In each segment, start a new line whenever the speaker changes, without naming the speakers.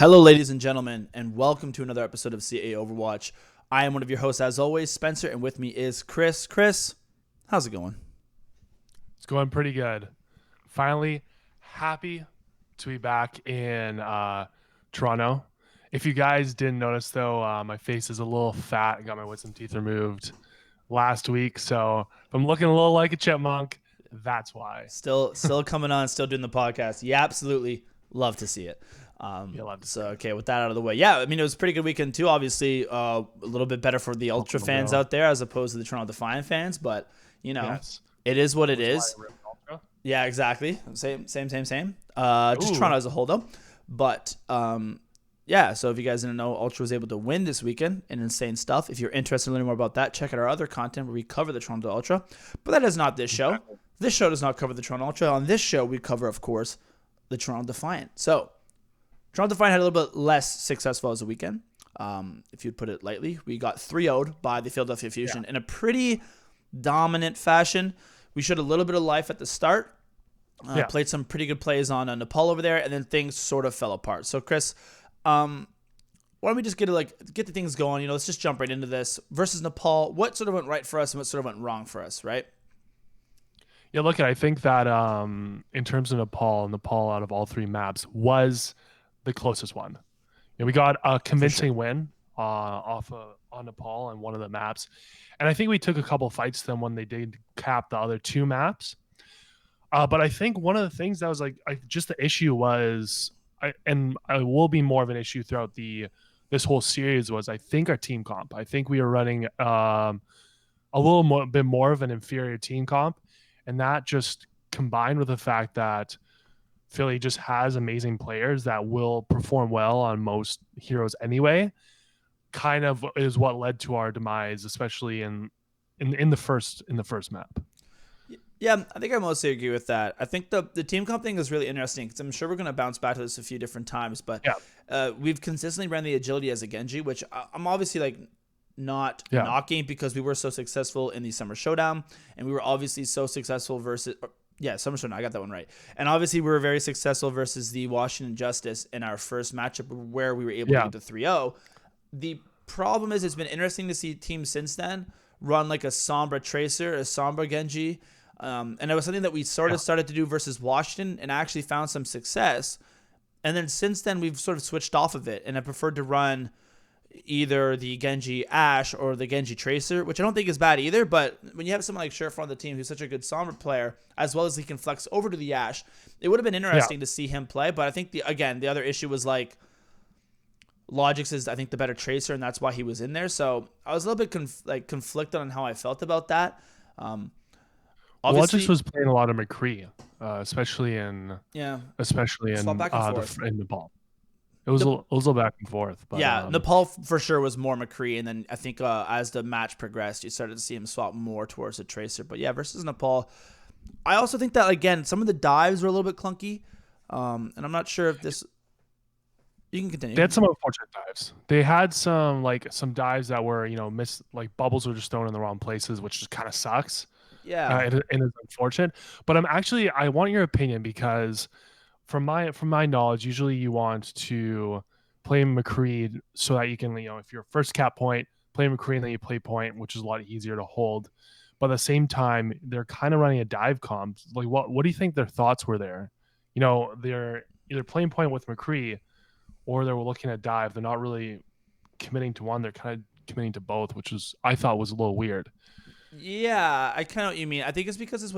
Hello, ladies and gentlemen, and welcome to another episode of CAOverwatch. I am one of your hosts, as always, Spencer, and with me is Chris. Chris, how's it going?
It's going pretty good. Finally, happy to be back in Toronto. If you guys didn't notice, though, my face is a little fat. I got my wisdom teeth removed last week, so if I'm looking a little like a chipmunk, that's why.
Still coming on, still doing the podcast. You absolutely love to see it.
You'll have to
So, okay, with that out of the way. Yeah, I mean, it was a pretty good weekend, too. Obviously, a little bit better for the Ultra fans out there as opposed to the Toronto Defiant fans, but, you know, It is what it is. Yeah, exactly. Same. Just Toronto as a whole, though. But, yeah, so if you guys didn't know, Ultra was able to win this weekend in insane stuff. If you're interested in learning more about that, check out our other content where we cover the Toronto Ultra. But that is not this show. This show does not cover the Toronto Ultra. On this show, we cover, of course, the Toronto Defiant. So, Toronto Defiant had a little bit less successful as a weekend, if you'd put it lightly. We got 3-0'd by the Philadelphia Fusion in a pretty dominant fashion. We showed a little bit of life at the start, played some pretty good plays on Nepal over there, and then things sort of fell apart. So, Chris, why don't we just get the things going? You know, let's just jump right into this. Versus Nepal, what sort of went right for us and what sort of went wrong for us, right?
Yeah, look, I think that in terms of Nepal out of all three maps was the closest one. You know, we got a convincing win on Nepal on one of the maps, and I think we took a couple fights to them when they did cap the other two maps. But I think one of the things that was just the issue was, and it will be more of an issue throughout this whole series, was I think our team comp. I think we were running a bit more of an inferior team comp, and that just combined with the fact that Philly just has amazing players that will perform well on most heroes anyway, kind of is what led to our demise, especially in the first map.
Yeah, I think I mostly agree with that. I think the team comp thing is really interesting because I'm sure we're going to bounce back to this a few different times, but we've consistently ran the agility as a Genji, which I'm obviously not knocking because we were so successful in the Summer Showdown, and we were obviously so successful versus... Yeah, Summer Showdown, I got that one right. And obviously, we were very successful versus the Washington Justice in our first matchup where we were able to get the 3-0. The problem is it's been interesting to see teams since then run like a Sombra Tracer, a Sombra Genji. And it was something that we sort of started to do versus Washington and actually found some success. And then since then, we've sort of switched off of it. And I preferred to run either the Genji Ashe or the Genji Tracer, which I don't think is bad either, but when you have someone like Sheriff on the team who's such a good Sombra player, as well as he can flex over to the Ashe, it would have been interesting to see him play, but I think the other issue was Logix is, I think, the better Tracer, and that's why he was in there, so I was a little bit conflicted on how I felt about that.
Logix was playing a lot of McCree, especially in Nepal. It was a little back and forth. But,
Nepal for sure was more McCree, and then I think as the match progressed, you started to see him swap more towards the Tracer. But yeah, versus Nepal, I also think that, again, some of the dives were a little bit clunky, and I'm not sure if this... You can continue.
They had some unfortunate dives. They had some dives that were, missed, bubbles were just thrown in the wrong places, which just kind of sucks.
Yeah.
It is unfortunate. But I want your opinion because... From my knowledge, usually you want to play McCree so that you can, if you're first cap point, play McCree and then you play point, which is a lot easier to hold. But at the same time, they're kind of running a dive comp. What do you think their thoughts were there? They're either playing point with McCree or they're looking at dive. They're not really committing to one. They're kind of committing to both, which I thought was a little weird.
Yeah, I kind of know what you mean. I think it's because it's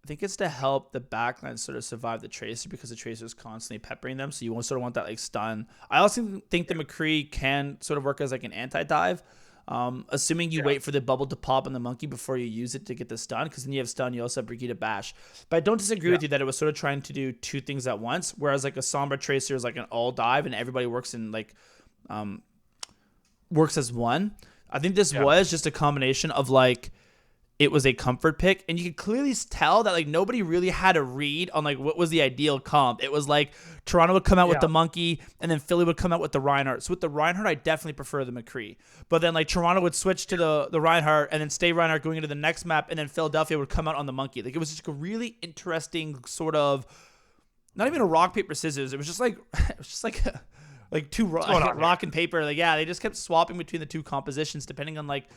I think it's to help the backline sort of survive the Tracer because the Tracer is constantly peppering them. So you sort of want that stun. I also think the McCree can sort of work as an anti-dive, assuming you wait for the bubble to pop on the monkey before you use it to get the stun, because then you have stun, you also have Brigitte Bash. But I don't disagree with you that it was sort of trying to do two things at once, whereas a Sombra Tracer is an all dive and everybody works in works as one. I think this was just a combination of it was a comfort pick, and you could clearly tell that nobody really had a read on what was the ideal comp. It was Toronto would come out with the monkey, and then Philly would come out with the Reinhardt. So with the Reinhardt, I definitely prefer the McCree. But then Toronto would switch to the Reinhardt, and then stay Reinhardt going into the next map, and then Philadelphia would come out on the monkey. It was just a really interesting sort of, not even a rock paper scissors. It was just like two rock and paper. Like, yeah, they just kept swapping between the two compositions depending on like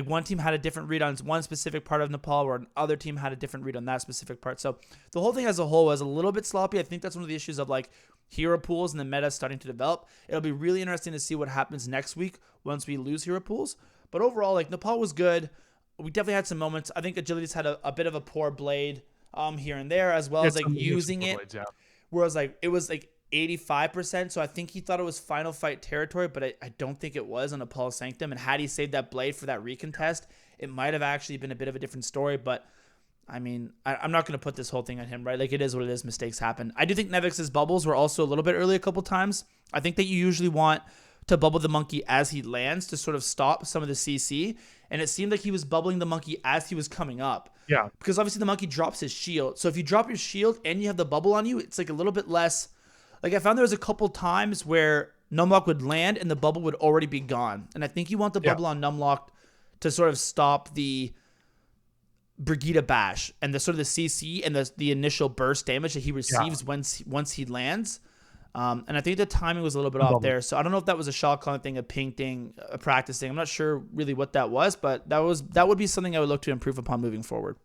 one team had a different read on one specific part of Nepal, or another team had a different read on that specific part. So the whole thing as a whole was a little bit sloppy. I think that's one of the issues of like hero pools and the meta starting to develop. It'll be really interesting to see what happens next week once we lose hero pools. But overall, like Nepal was good. We definitely had some moments. I think Agility's had a bit of a poor blade here and there, as well as like using it. Blades, yeah. Whereas like it was like 85%, so I think he thought it was final fight territory, but I don't think it was on Nepal Sanctum. And had he saved that blade for that recontest, it might have actually been a bit of a different story. But I mean, I'm not going to put this whole thing on him, right? Like, it is what it is. Mistakes happen. I do think Nevix's bubbles were also a little bit early a couple times. I think that you usually want to bubble the monkey as he lands to sort of stop some of the CC. And it seemed like he was bubbling the monkey as he was coming up.
Yeah.
Because obviously the monkey drops his shield. So if you drop your shield and you have the bubble on you, it's like a little bit less. Like, I found there was a couple times where Numlock would land and the bubble would already be gone. And I think you want the bubble on Numlock to sort of stop the Brigida bash and the sort of the CC and the initial burst damage that he receives once he lands. And I think the timing was a little bit off there. So I don't know if that was a shot calling thing, a ping thing, a practice thing. I'm not sure really what that was, but that would be something I would look to improve upon moving forward.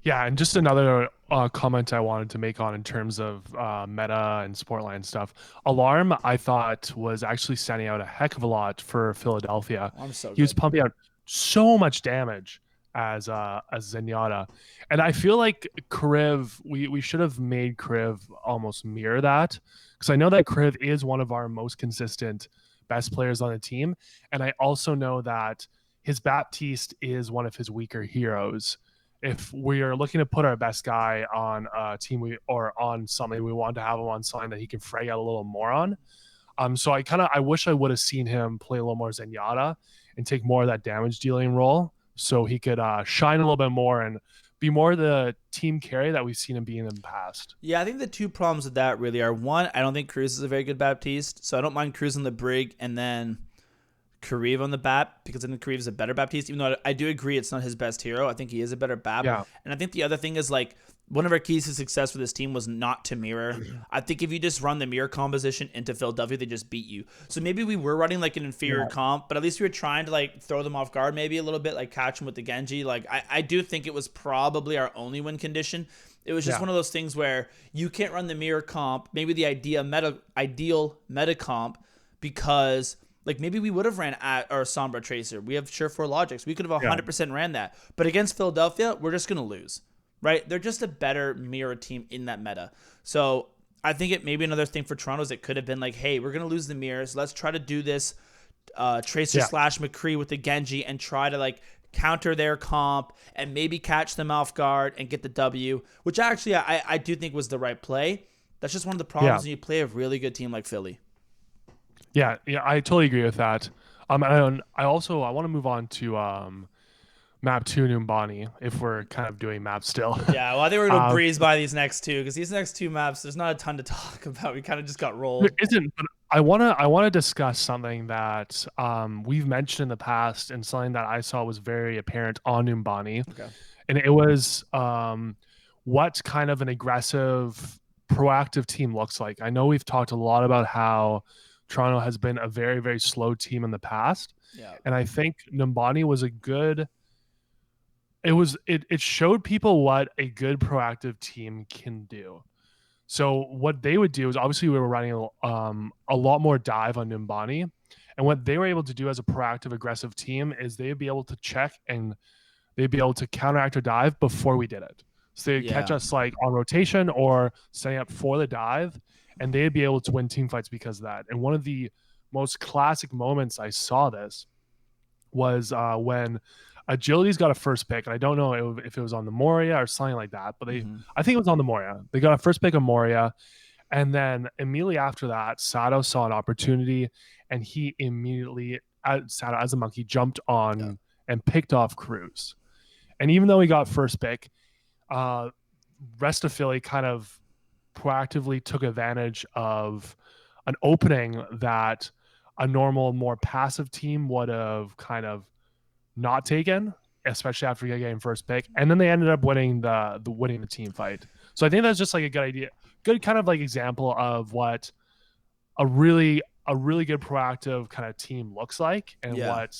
Yeah, and just another comment I wanted to make on in terms of meta and Sportline stuff. Alarm, I thought, was actually standing out a heck of a lot for Philadelphia. He was pumping out so much damage as Zenyatta. And I feel like Kriv, we should have made Kriv almost mirror that, because I know that Kriv is one of our most consistent best players on the team. And I also know that his Baptiste is one of his weaker heroes. If we are looking to put our best guy on a team or on something, we want to have him on something that he can frag out a little more on. So I wish I would have seen him play a little more Zenyatta and take more of that damage dealing role, so he could shine a little bit more and be more the team carry that we've seen him being in the past.
Yeah, I think the two problems with that really are, one, I don't think Cruz is a very good Baptiste, so I don't mind Cruz on the Brig and then Kariv on the Bap, because I think Kariv is a better Baptiste, even though I do agree it's not his best hero. I think he is a better Bap.
Yeah.
And I think the other thing is, like, one of our keys to success for this team was not to mirror. I think if you just run the mirror composition into Philadelphia, they just beat you. So maybe we were running like an inferior comp, but at least we were trying to like throw them off guard maybe a little bit, like catch them with the Genji. Like, I do think it was probably our only win condition. It was just one of those things where you can't run the mirror comp, maybe the ideal meta comp, because like maybe we would have ran at our Sombra Tracer. We have Surefour Logics. We could have 100% ran that. But against Philadelphia, we're just going to lose. Right? They're just a better mirror team in that meta. So I think it maybe another thing for Toronto is it could have been like, hey, we're going to lose the mirrors. Let's try to do this Tracer / McCree with the Genji and try to like counter their comp and maybe catch them off guard and get the W, which actually I do think was the right play. That's just one of the problems when you play a really good team like Philly.
Yeah, I totally agree with that. And I want to move on to map 2 Numbani, if we're kind of doing maps still.
Yeah, well, I think we're going to breeze by these next two, because these next two maps, there's not a ton to talk about. We kind of just got rolled.
There isn't, but I wanna discuss something that we've mentioned in the past, and something that I saw was very apparent on Numbani.
Okay.
And it was what kind of an aggressive, proactive team looks like. I know we've talked a lot about how Toronto has been a very, very slow team in the past.
Yeah.
And I think Numbani was a good... It showed people what a good proactive team can do. So what they would do is, obviously we were running a lot more dive on Numbani, and what they were able to do as a proactive aggressive team is they'd be able to check and they'd be able to counteract our dive before we did it. So they'd catch us like on rotation or setting up for the dive, and they'd be able to win team fights because of that. And one of the most classic moments I saw this was when Agility's got a first pick, and I don't know if it was on the Moria or something like that, but I think it was on the Moria. They got a first pick of Moria, and then immediately after that, Sato saw an opportunity, and he immediately, Sato as a monkey, jumped on and picked off Cruz. And even though he got first pick, rest of Philly kind of proactively took advantage of an opening that a normal, more passive team would have kind of not taken, especially after getting first pick, and then they ended up winning the team fight. So I think that's just like a good idea, good kind of like example of what a really good proactive kind of team looks like, and
Yeah.
what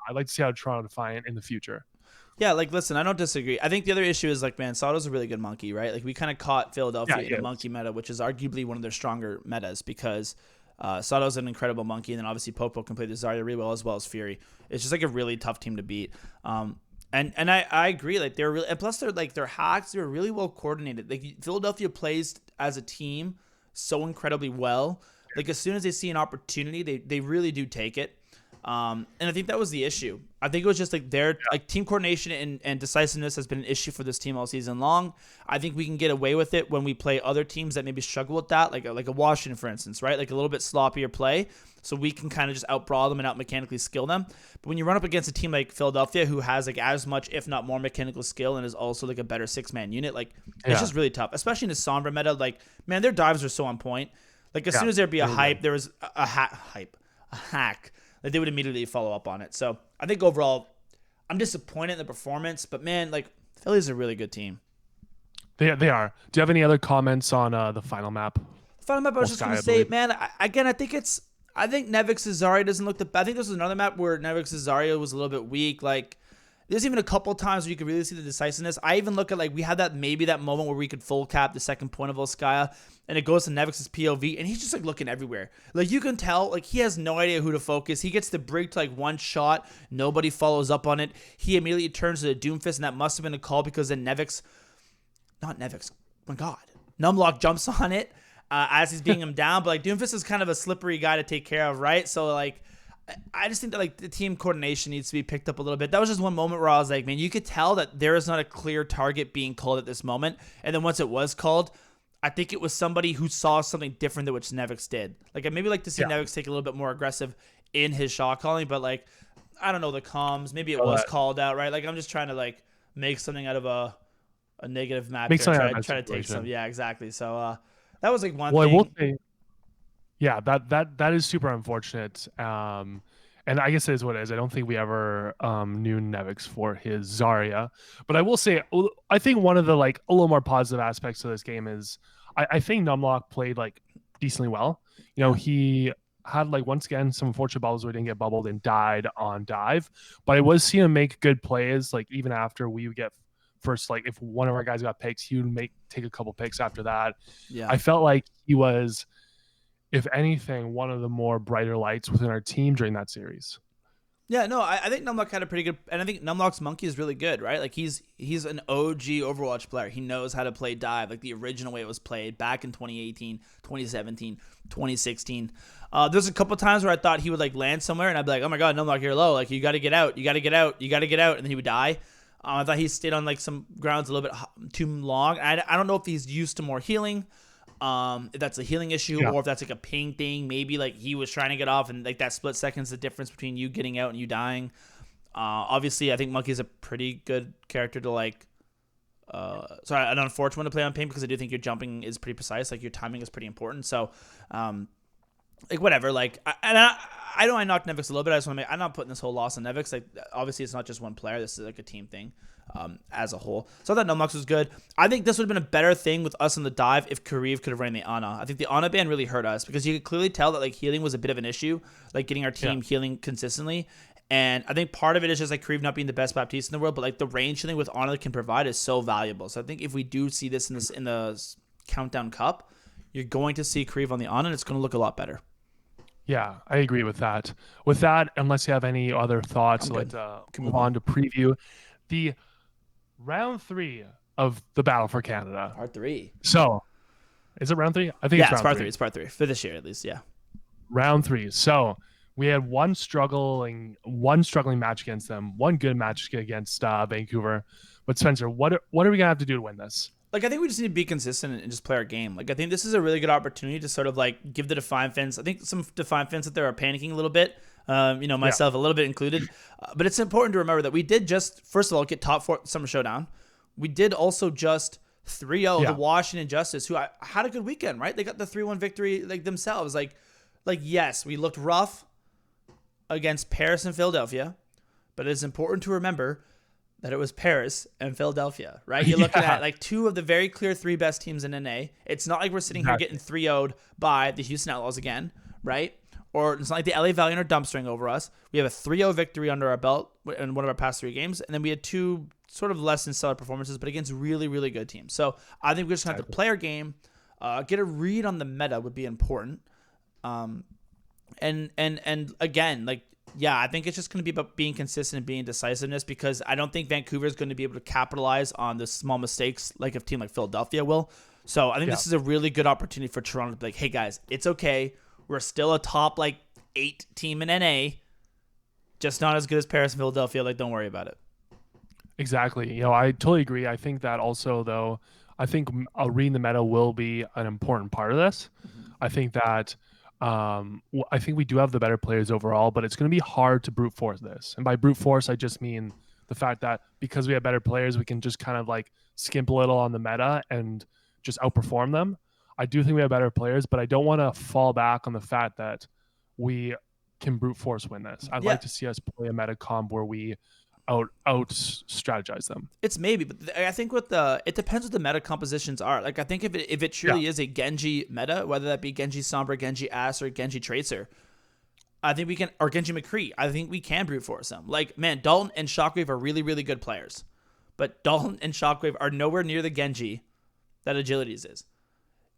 I'd like to see how Toronto Defiant in the future.
Yeah, like listen, I don't disagree. I think the other issue is like, man, Sato's a really good monkey, right? Like we kind of caught
Yeah,
Philadelphia
he
in a
is.
monkey meta, which is arguably one of their stronger metas because Sato's an incredible monkey, and then obviously Popo can play the Zarya really well as Fury. It's just like a really tough team to beat. And I agree, like they're really, and plus they're hacks, they're really well coordinated. Like Philadelphia plays as a team so incredibly well. Like as soon as they see an opportunity, they really do take it. And I think that was the issue. I think it was just like their like team coordination and decisiveness has been an issue for this team all season long. I think we can get away with it when we play other teams that maybe struggle with that, like a Washington, for instance, right? Like a little bit sloppier play, so we can kind of just outbrawl them and out mechanically skill them. But when you run up against a team like Philadelphia, who has like as much, if not more, mechanical skill and is also like a better 6-man unit, like it's just really tough, especially in the Sombra meta. Like man, their dives are so on point. Like as soon as there'd be a hype, there was a hack. Like they would immediately follow up on it. So I think overall, I'm disappointed in the performance, but man, like Philly's a really good team.
They are. Do you have any other comments on the final map?
The final map, I was just gonna say, man. I think Nevix's Zarya doesn't look the. I think this was another map where Nevix's Zarya was a little bit weak. Like there's even a couple times where you could really see the decisiveness. I even look at like we had that moment where we could full cap the second point of Volskaya, and it goes to Nevix's POV, and he's just like looking everywhere. Like you can tell, like he has no idea who to focus. He gets the brig to like one shot, nobody follows up on it. He immediately turns to the Doomfist, and that must have been a call because then my God, Numlock jumps on it as he's beating him down. But like Doomfist is kind of a slippery guy to take care of, right? So like. I just think that like the team coordination needs to be picked up a little bit. That was just one moment where I was like, man, you could tell that there is not a clear target being called at this moment. And then once it was called, I think it was somebody who saw something different than what Nevix did. Like I'd maybe like to see Nevix take a little bit more aggressive in his shot calling, but like I don't know the comms. Maybe it was called out, right? Like I'm just trying to like make something out of a negative match. Try to take some. Yeah, exactly. So that was like one thing.
I will say, yeah, that is super unfortunate. And I guess it is what it is. I don't think we ever knew Nevix for his Zarya. But I will say, I think one of the like a little more positive aspects of this game is I think Numlock played like decently well. You know, he had like once again some unfortunate bubbles where he didn't get bubbled and died on dive. But I was seeing him make good plays, like even after we would get first, like if one of our guys got picks, he would take a couple picks after that.
Yeah.
I felt like he was, if anything, one of the more brighter lights within our team during that series.
Yeah, no, I think Numlock had a pretty good, and I think Numlock's monkey is really good, right? Like he's an OG Overwatch player. He knows how to play dive, like the original way it was played back in 2018, 2017, 2016. There's a couple times where I thought he would like land somewhere, and I'd be like, oh my God, Numlock, you're low. Like you got to get out, and then he would die. I thought he stayed on like some grounds a little bit too long. I don't know if he's used to more healing. If that's a healing issue or if that's like a ping thing. Maybe like he was trying to get off and like that split second's the difference between you getting out and you dying. Obviously I think Monkey's a pretty good character to like sorry, an unfortunate one to play on ping because I do think your jumping is pretty precise, like your timing is pretty important. So like whatever, like I know I knocked Nevix a little bit. I just want to I'm not putting this whole loss on Nevix. Like obviously it's not just one player, this is like a team thing. As a whole. So I thought Numlox was good. I think this would have been a better thing with us on the dive if Kariv could have ran the Ana. I think the Ana ban really hurt us because you could clearly tell that like healing was a bit of an issue, like getting our team healing consistently. And I think part of it is just like Kariv not being the best Baptiste in the world, but like the range healing with Ana can provide is so valuable. So I think if we do see this in the Countdown Cup, you're going to see Kariv on the Ana and it's going to look a lot better.
Yeah, I agree with that. With that, unless you have any other thoughts, let's move on to preview the round 3 of the Battle for Canada.
Part 3.
So, is it round 3? I think it's
part 3. It's part 3 for this year at least. Yeah.
Round 3. So we had one struggling match against them, one good match against Vancouver. But Spencer, what are we gonna have to do to win this?
Like I think we just need to be consistent and just play our game. Like I think this is a really good opportunity to sort of like give the Defiant fans. I think some Defiant fans out there are panicking a little bit. Myself a little bit included. But it's important to remember that we did just, first of all, get top 4 Summer Showdown. We did also just 3-0 the Washington Justice, who had a good weekend, right? They got the 3-1 victory like themselves. Like yes, we looked rough against Paris and Philadelphia, but it's important to remember that it was Paris and Philadelphia, right? You're looking at like 2 of the very clear 3 best teams in NA. It's not like we're sitting here getting 3-0'd by the Houston Outlaws again, right? Or it's not like the LA Valiant are dumpstering over us. We have a 3-0 victory under our belt in one of our past 3 games, and then we had 2 sort of less than stellar performances, but against really, really good teams. So I think we're just going to have to play our game, get a read on the meta would be important. And again, like, yeah, I think it's just going to be about being consistent and being decisiveness, because I don't think Vancouver is going to be able to capitalize on the small mistakes like a team like Philadelphia will. So I think this is a really good opportunity for Toronto to be like, hey guys, it's okay. We're still a top 8 team in NA, just not as good as Paris and Philadelphia. Like, don't worry about it.
Exactly. I totally agree. I think that also, though, I think reading the meta will be an important part of this. I think that I think we do have the better players overall, but it's going to be hard to brute force this. And by brute force, I just mean the fact that because we have better players, we can just kind of skimp a little on the meta and just outperform them. I do think we have better players, but I don't want to fall back on the fact that we can brute force win this. I'd like to see us play a meta comp where we out strategize them.
It's maybe, but I think it depends what the meta compositions are. Like, I think if it truly is a Genji meta, whether that be Genji Sombra, Genji Ass, or Genji Tracer, I think we can, or Genji McCree, I think we can brute force them. Like, man, Dalton and Shockwave are really, really good players, but Dalton and Shockwave are nowhere near the Genji that Agilities is.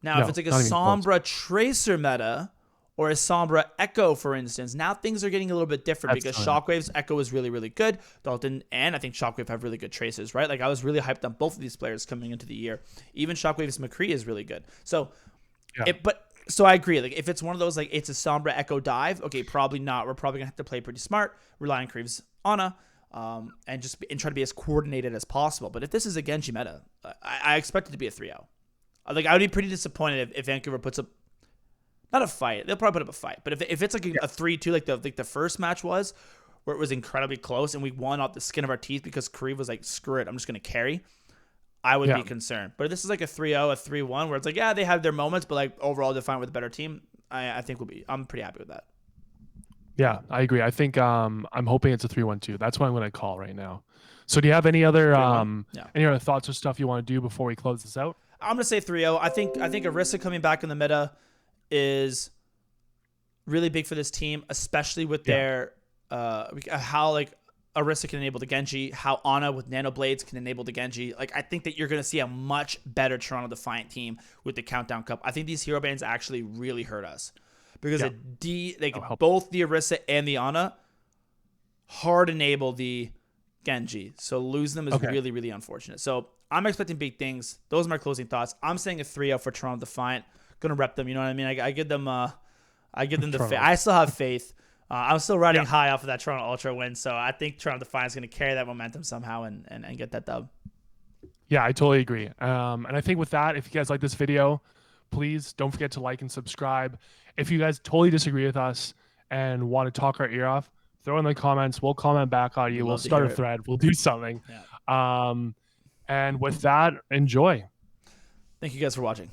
Now, if it's like a Sombra Tracer meta, or a Sombra Echo, for instance, now things are getting a little bit different because Shockwave's Echo is really, really good. Dalton and I think Shockwave have really good traces, right? Like, I was really hyped on both of these players coming into the year. Even Shockwave's McCree is really good. So, so I agree. Like, if it's one of those, it's a Sombra Echo dive, okay, probably not. We're probably gonna have to play pretty smart, rely on Creeves Ana, and try to be as coordinated as possible. But if this is a Genji meta, I expect it to be a 3-0. Like, I would be pretty disappointed if Vancouver puts up. Not a fight. They'll probably put up a fight. But if it's like a 3-2, like the first match was, where it was incredibly close and we won off the skin of our teeth because Kareev was like, screw it, I'm just going to carry, I would be concerned. But if this is like a 3-0, a 3-1, where it's like, they have their moments, but overall Defiant with a better team, I think I'm pretty happy with that.
Yeah, I agree. I think I'm hoping it's a 3-1-2. That's what I'm going to call right now. So do you have any other any other thoughts or stuff you want to do before we close this out?
I'm going to say 3-0. I think Orisa coming back in the meta is really big for this team, especially with their how Orisa can enable the Genji, how Ana with Nano Blades can enable the Genji. I think that you're going to see a much better Toronto Defiant team with the Countdown Cup. I think these hero bans actually really hurt us because both the Orisa and the Ana hard enable the Genji. So losing them is really, really unfortunate. So I'm expecting big things. Those are my closing thoughts. I'm saying a 3-0 for Toronto Defiant. Gonna rep them, you know what I mean? I give them the faith. I still have faith. I'm still riding high off of that Toronto Ultra win, so I think Toronto Defiant is gonna carry that momentum somehow and get that dub.
Yeah, I totally agree. And I think with that, if you guys like this video, please don't forget to like and subscribe. If you guys totally disagree with us and want to talk our ear off, throw in the comments. We'll comment back on you. We'll start a thread. We'll do something. And with that, enjoy.
Thank you guys for watching.